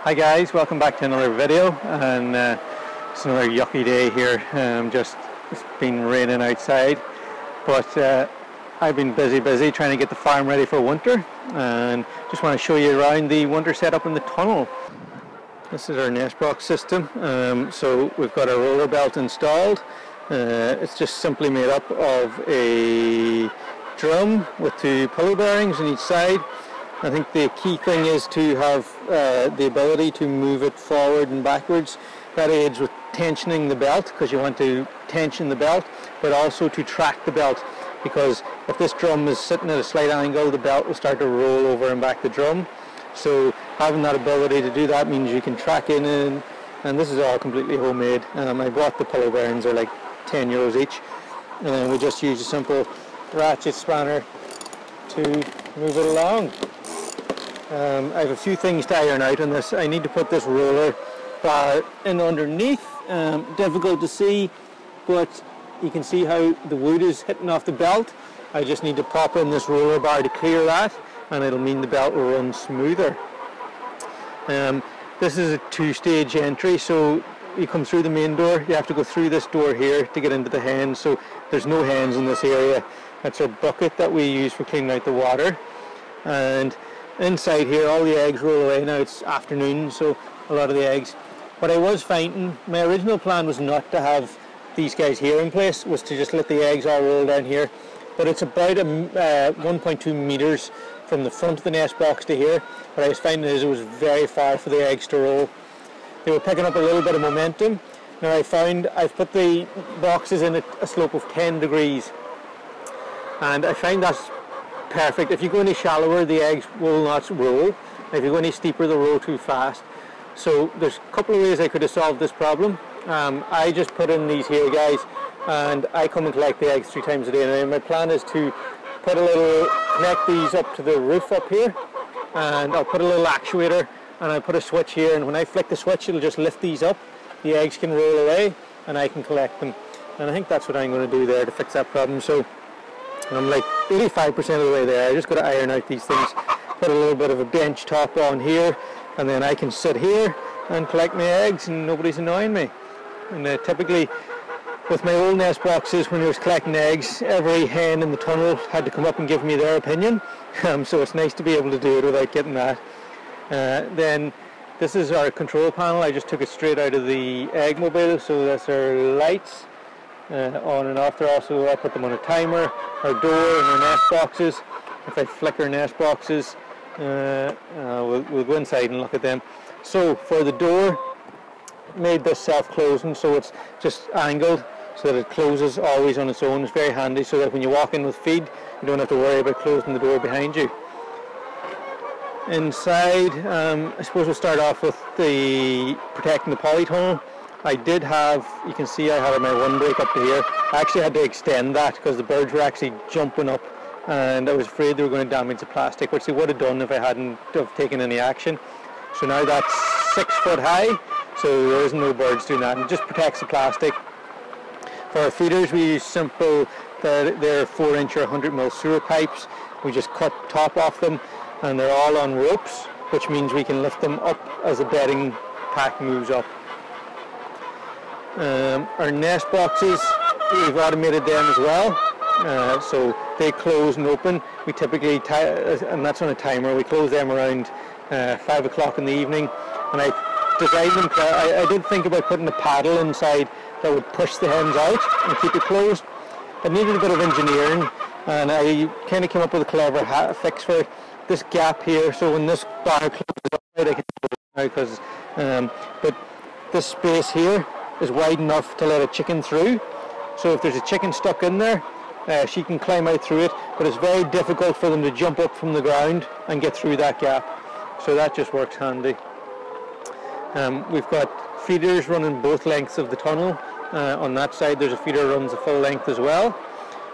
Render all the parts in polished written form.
Hi guys, welcome back to another video, and it's another yucky day here. It's been raining outside, but I've been busy trying to get the farm ready for winter, and just want to show you around the winter setup in the tunnel. This is our nest box system. So we've got a roller belt installed. It's just simply made up of a drum with two pillow bearings on each side. I think the key thing is to have the ability to move it forward and backwards. That aids with tensioning the belt, because you want to tension the belt, but also to track the belt, because if this drum is sitting at a slight angle, the belt will start to roll over and back the drum. So having that ability to do that means you can track in, and this is all completely homemade. I bought the pillow bearings, they're like €10 each, and then we just use a simple ratchet spanner to move it along. I have a few things to iron out on this. I need to put this roller bar in underneath. Difficult to see, but you can see how the wood is hitting off the belt. I just need to pop in this roller bar to clear that, and it'll mean the belt will run smoother. This is a two-stage entry, so you come through the main door, you have to go through this door here to get into the hens. So there's no hens in this area. That's our bucket that we use for cleaning out the water. And inside here, all the eggs roll away. Now it's afternoon, so a lot of the eggs. What I was finding, my original plan was not to have these guys here in place, was to just let the eggs all roll down here. But it's about 1.2 meters from the front of the nest box to here. What I was finding is it was very far for the eggs to roll. They were picking up a little bit of momentum. Now I found I've put the boxes in a slope of 10 degrees, and I find that's perfect. If you go any shallower, the eggs will not roll. If you go any steeper, they'll roll too fast. So there's a couple of ways I could have solved this problem. I just put in these here guys, and I come and collect the eggs 3 times a day. And my plan is to connect these up to the roof up here, and I'll put a little actuator, and I'll put a switch here, and when I flick the switch, it'll just lift these up. The eggs can roll away, and I can collect them. And I think that's what I'm going to do there to fix that problem. So I'm like 85% of the way there. I just got to iron out these things, put a little bit of a bench top on here, and then I can sit here and collect my eggs and nobody's annoying me. And typically with my old nest boxes, when I was collecting eggs, every hen in the tunnel had to come up and give me their opinion. So it's nice to be able to do it without getting that. Then this is our control panel. I just took it straight out of the egg mobile. So that's our lights. On and off. There also, I put them on a timer, our door and our nest boxes. If I flick our nest boxes, we'll go inside and look at them. So for the door, made this self-closing, so it's just angled so that it closes always on its own. It's very handy, so that when you walk in with feed, you don't have to worry about closing the door behind you. Inside, I suppose we'll start off with the protecting the polytunnel. I did have, you can see I had my windbreak up to here. I actually had to extend that because the birds were actually jumping up, and I was afraid they were going to damage the plastic, which they would have done if I hadn't have taken any action. So now that's 6 foot high, so there isn't no birds doing that, and it just protects the plastic. For our feeders, we use simple, they're 4-inch or 100mm sewer pipes. We just cut top off them, and they're all on ropes, which means we can lift them up as the bedding pack moves up. Our nest boxes, we've automated them as well, so they close and open. We typically, and that's on a timer, we close them around 5 o'clock in the evening, and I designed them, I did think about putting a paddle inside that would push the hens out and keep it closed. It needed a bit of engineering, and I kind of came up with a clever fix for it. This gap here, so when this bar closes up, I can close it now, because, but this space here is wide enough to let a chicken through. So if there's a chicken stuck in there, she can climb out through it, but it's very difficult for them to jump up from the ground and get through that gap. So that just works handy. We've got feeders running both lengths of the tunnel. On that side there's a feeder that runs the full length as well.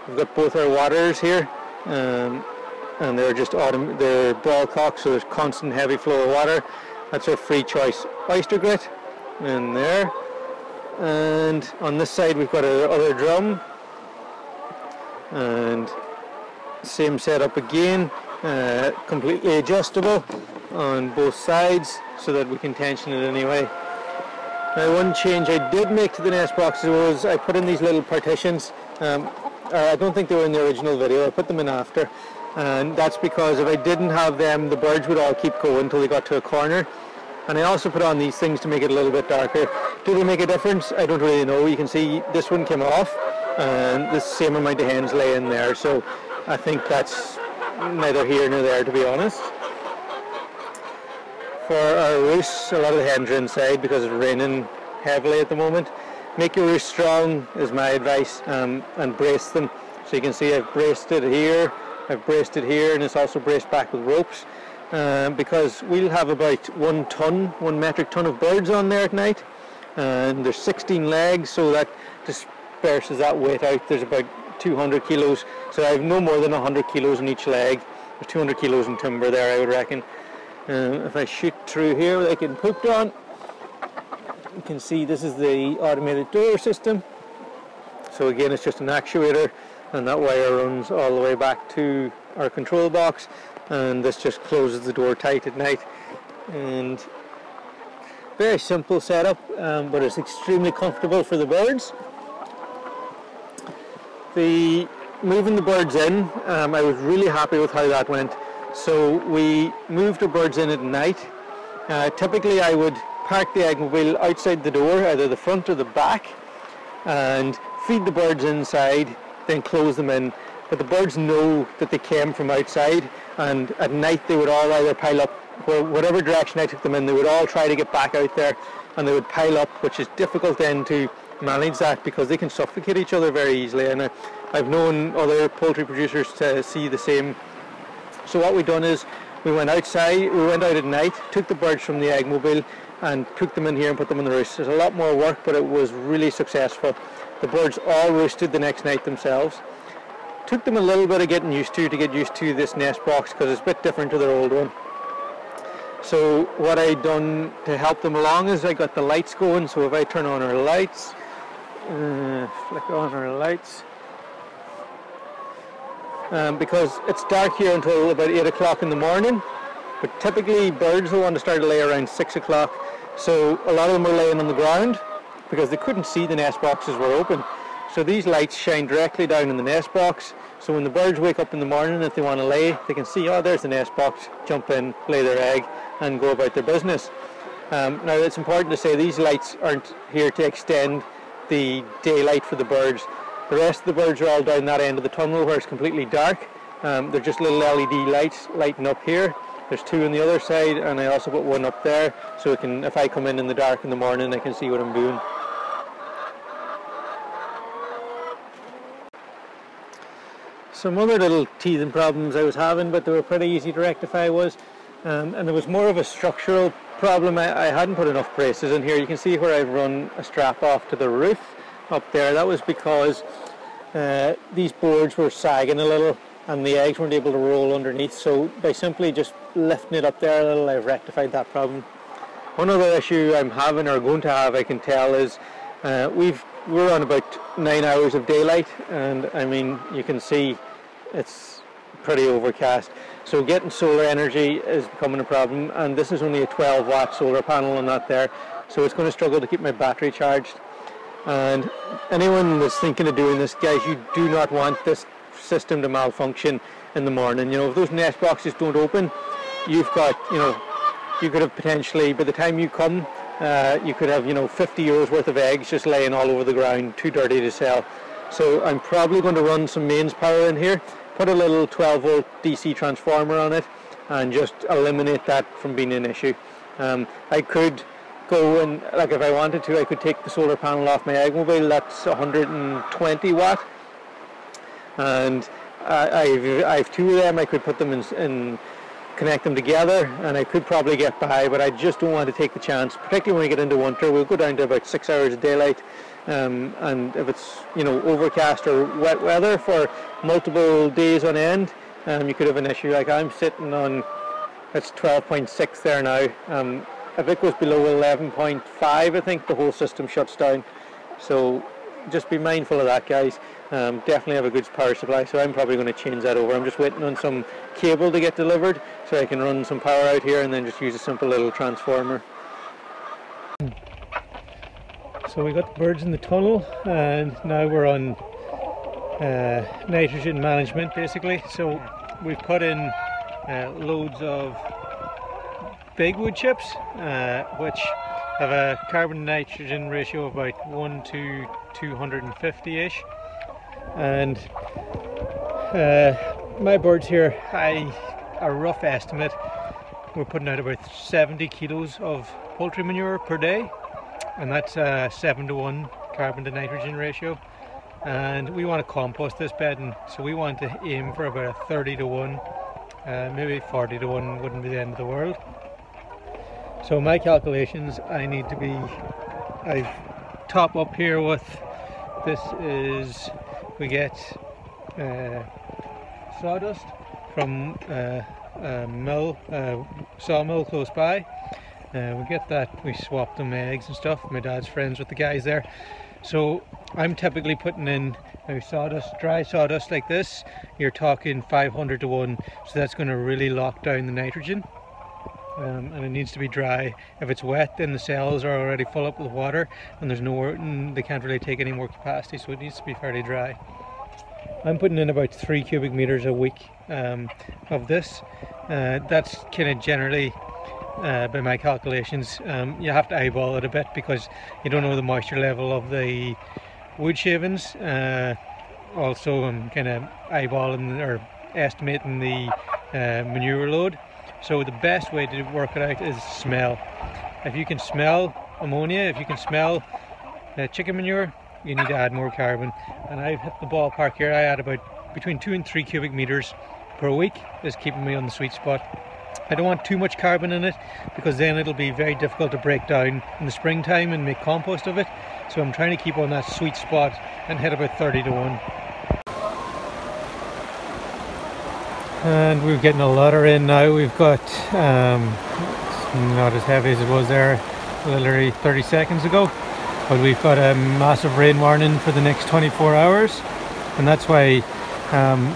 We've got both our waters here, and they're just they're ball cocks, so there's constant heavy flow of water. That's our free choice oyster grit in there. And on this side we've got our other drum, and same setup again, completely adjustable on both sides. so that we can tension it anyway. Now, one change I did make to the nest boxes was I put in these little partitions. I don't think they were in the original video, I put them in after, and that's because if I didn't have them, the birds would all keep going until they got to a corner. And I also put on these things to make it a little bit darker. Do they make a difference? I don't really know. You can see this one came off and the same amount of hens lay in there, so I think that's neither here nor there, to be honest. For our roosts, a lot of the hens are inside because it's raining heavily at the moment. Make your roost strong is my advice, and brace them. So you can see I've braced it here, I've braced it here, and it's also braced back with ropes. Because we'll have about 1 metric ton of birds on there at night, and there's 16 legs, so that disperses that weight out. There's about 200 kilos, so I have no more than 100 kilos in each leg. There's 200 kilos in timber there, I would reckon. If I shoot through here with getting pooped on, you can see this is the automated door system. So again, it's just an actuator, and that wire runs all the way back to our control box, and this just closes the door tight at night. And very simple setup, but it's extremely comfortable for the birds. Moving the birds in, I was really happy with how that went. So we moved the birds in at night. Typically I would park the eggmobile outside the door, either the front or the back, and feed the birds inside, then close them in. But the birds know that they came from outside, and at night they would all either pile up, whatever direction I took them in, they would all try to get back out there, and they would pile up, which is difficult then to manage that because they can suffocate each other very easily. And I've known other poultry producers to see the same. So what we've done is we went out at night, took the birds from the eggmobile and took them in here and put them in the roost. There's a lot more work, but it was really successful. The birds all roosted the next night themselves. Took them a little bit of getting used to get used to this nest box because it's a bit different to their old one. So what I done to help them along is I got the lights going. So if I turn on our lights, flick on our lights, because it's dark here until about 8 o'clock in the morning, but typically birds will want to start to lay around 6 o'clock. So a lot of them were laying on the ground because they couldn't see the nest boxes were open. So these lights shine directly down in the nest box, so when the birds wake up in the morning, if they want to lay, they can see, oh, there's the nest box, jump in, lay their egg, and go about their business. Now it's important to say these lights aren't here to extend the daylight for the birds. The rest of the birds are all down that end of the tunnel where it's completely dark. They're just little LED lights lighting up here. There's 2 on the other side, and I also put 1 up there, so if I come in the dark in the morning, I can see what I'm doing. Some other little teething problems I was having, but they were pretty easy to rectify, and it was more of a structural problem. I hadn't put enough braces in here. You can see where I've run a strap off to the roof up there. That was because these boards were sagging a little and the eggs weren't able to roll underneath, so by simply just lifting it up there a little, I've rectified that problem. One other issue I'm having, or going to have, I can tell, is we're on about 9 hours of daylight, and I mean, you can see it's pretty overcast. So getting solar energy is becoming a problem, and this is only a 12-watt solar panel on that there, so it's going to struggle to keep my battery charged. And anyone that's thinking of doing this, guys, you do not want this system to malfunction in the morning. You know, if those nest boxes don't open, you've got, you know, you could have potentially, by the time you come, you could have, you know, 50 euros worth of eggs just laying all over the ground, too dirty to sell. So I'm probably going to run some mains power in here, put a little 12-volt DC transformer on it, and just eliminate that from being an issue. I could go and, like, if I wanted to, I could take the solar panel off my eggmobile. That's 120 watt, and I've 2 of them. I could put them in connect them together, and I could probably get by, but I just don't want to take the chance, particularly when we get into winter. We'll go down to about 6 hours of daylight, and if it's, you know, overcast or wet weather for multiple days on end, you could have an issue. Like I'm sitting on, it's 12.6 there now. If it goes below 11.5, I think the whole system shuts down. So just be mindful of that, guys. Definitely have a good power supply, so I'm probably going to change that over. I'm just waiting on some cable to get delivered so I can run some power out here and then just use a simple little transformer. So we got the birds in the tunnel, and now we're on nitrogen management basically. So we've put in loads of big wood chips, which have a carbon nitrogen ratio of about 1 to 250-ish. And my birds here, a rough estimate, we're putting out about 70 kilos of poultry manure per day, and that's a 7-to-1 carbon to nitrogen ratio. And we want to compost this bedding, so we want to aim for about a 30-to-1, maybe 40-to-1 wouldn't be the end of the world. So my calculations, I top up here with, this is, we get sawdust from a sawmill close by. We get that, we swap them eggs and stuff. My dad's friends with the guys there. So I'm typically putting in sawdust, dry sawdust like this. You're talking 500-to-1, so that's going to really lock down the nitrogen. And it needs to be dry. If it's wet, then the cells are already full up with water, and there's nowhere, and they can't really take any more capacity, so it needs to be fairly dry. I'm putting in about 3 cubic meters a week of this. That's kind of generally, by my calculations. You have to eyeball it a bit because you don't know the moisture level of the wood shavings. Also, I'm kind of eyeballing or estimating the manure load. So the best way to work it out is smell. If you can smell ammonia, if you can smell chicken manure, you need to add more carbon. And I've hit the ballpark here. I add about between 2 and 3 cubic meters per week, is keeping me on the sweet spot. I don't want too much carbon in it because then it'll be very difficult to break down in the springtime and make compost of it. So I'm trying to keep on that sweet spot and hit about 30-to-1. And we're getting a lot in now. We've got, it's not as heavy as it was there literally 30 seconds ago, but we've got a massive rain warning for the next 24 hours. And that's why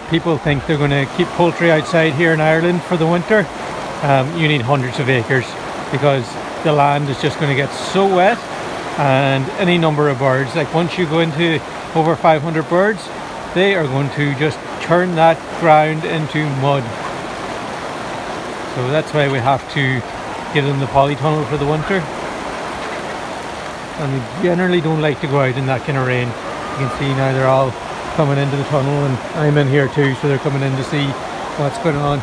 people think they're going to keep poultry outside here in Ireland for the winter. You need hundreds of acres because the land is just going to get so wet, and any number of birds, like once you go into over 500 birds, they are going to just turn that ground into mud. So that's why we have to get in the polytunnel for the winter. And we generally don't like to go out in that kind of rain. You can see now they're all coming into the tunnel, and I'm in here too, so they're coming in to see what's going on.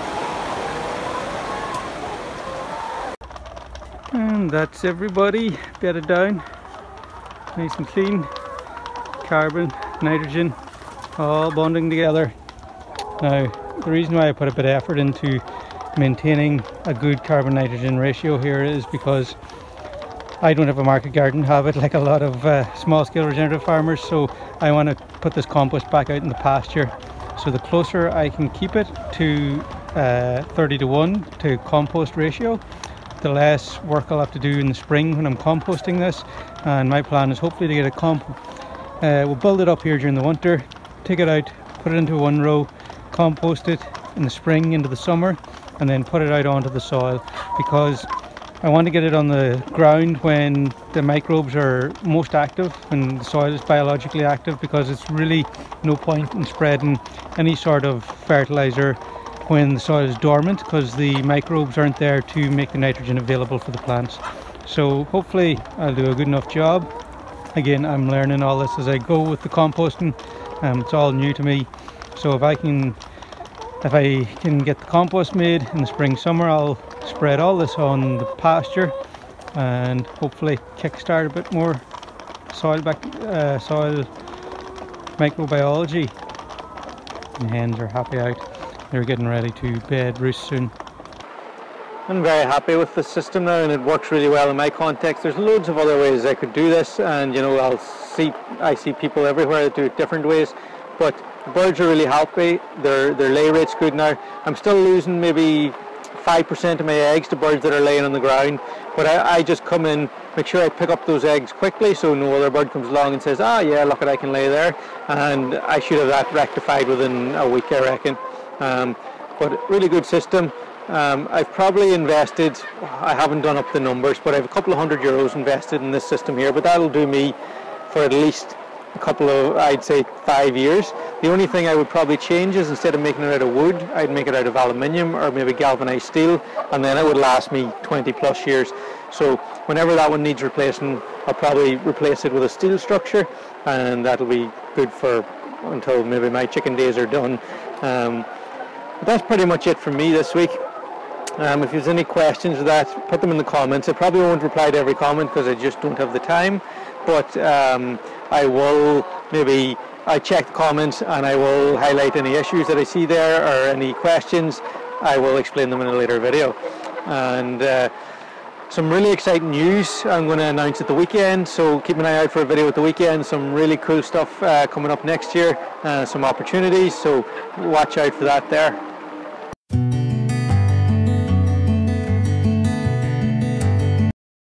And that's everybody bedded down, nice and clean. Carbon, nitrogen, all bonding together. Now, the reason why I put a bit of effort into maintaining a good carbon nitrogen ratio here is because I don't have a market garden habit like a lot of small scale regenerative farmers, so I want to put this compost back out in the pasture. So the closer I can keep it to 30-to-1 to compost ratio, the less work I'll have to do in the spring when I'm composting this. And my plan is hopefully to get a we'll build it up here during the winter, take it out, put it into one row, compost it in the spring into the summer, and then put it out onto the soil, because I want to get it on the ground when the microbes are most active, when the soil is biologically active, because it's really no point in spreading any sort of fertilizer when the soil is dormant, because the microbes aren't there to make the nitrogen available for the plants. So hopefully I'll do a good enough job. Again, I'm learning all this as I go with the composting. It's all new to me. So if I can get the compost made in the spring summer, I'll spread all this on the pasture and hopefully kickstart a bit more soil microbiology. And hens are happy out. They're getting ready to bed roost soon. I'm very happy with the system now, and it works really well in my context. There's loads of other ways I could do this, and you know, I see people everywhere that do it different ways, but the birds are really happy. Their lay rate's good now. I'm still losing maybe 5% of my eggs to birds that are laying on the ground, but I just come in, make sure I pick up those eggs quickly so no other bird comes along and says, ah yeah, look, I can lay there, and I should have that rectified within a week, I reckon. But really good system. I've probably invested, I haven't done up the numbers, but I have a couple of €100 invested in this system here, but that'll do me for at least a couple of, I'd say 5 years. The only thing I would probably change is instead of making it out of wood, I'd make it out of aluminium or maybe galvanized steel, and then it would last me 20 plus years. So whenever that one needs replacing, I'll probably replace it with a steel structure, and that'll be good for until maybe my chicken days are done. But that's pretty much it from me this week. If there's any questions of that, put them in the comments. I probably won't reply to every comment because I just don't have the time, but I will I check the comments and I will highlight any issues that I see there or any questions. I will explain them in a later video. And some really exciting news I'm going to announce at the weekend, so keep an eye out for a video at the weekend. Some really cool stuff coming up next year, some opportunities, so watch out for that there.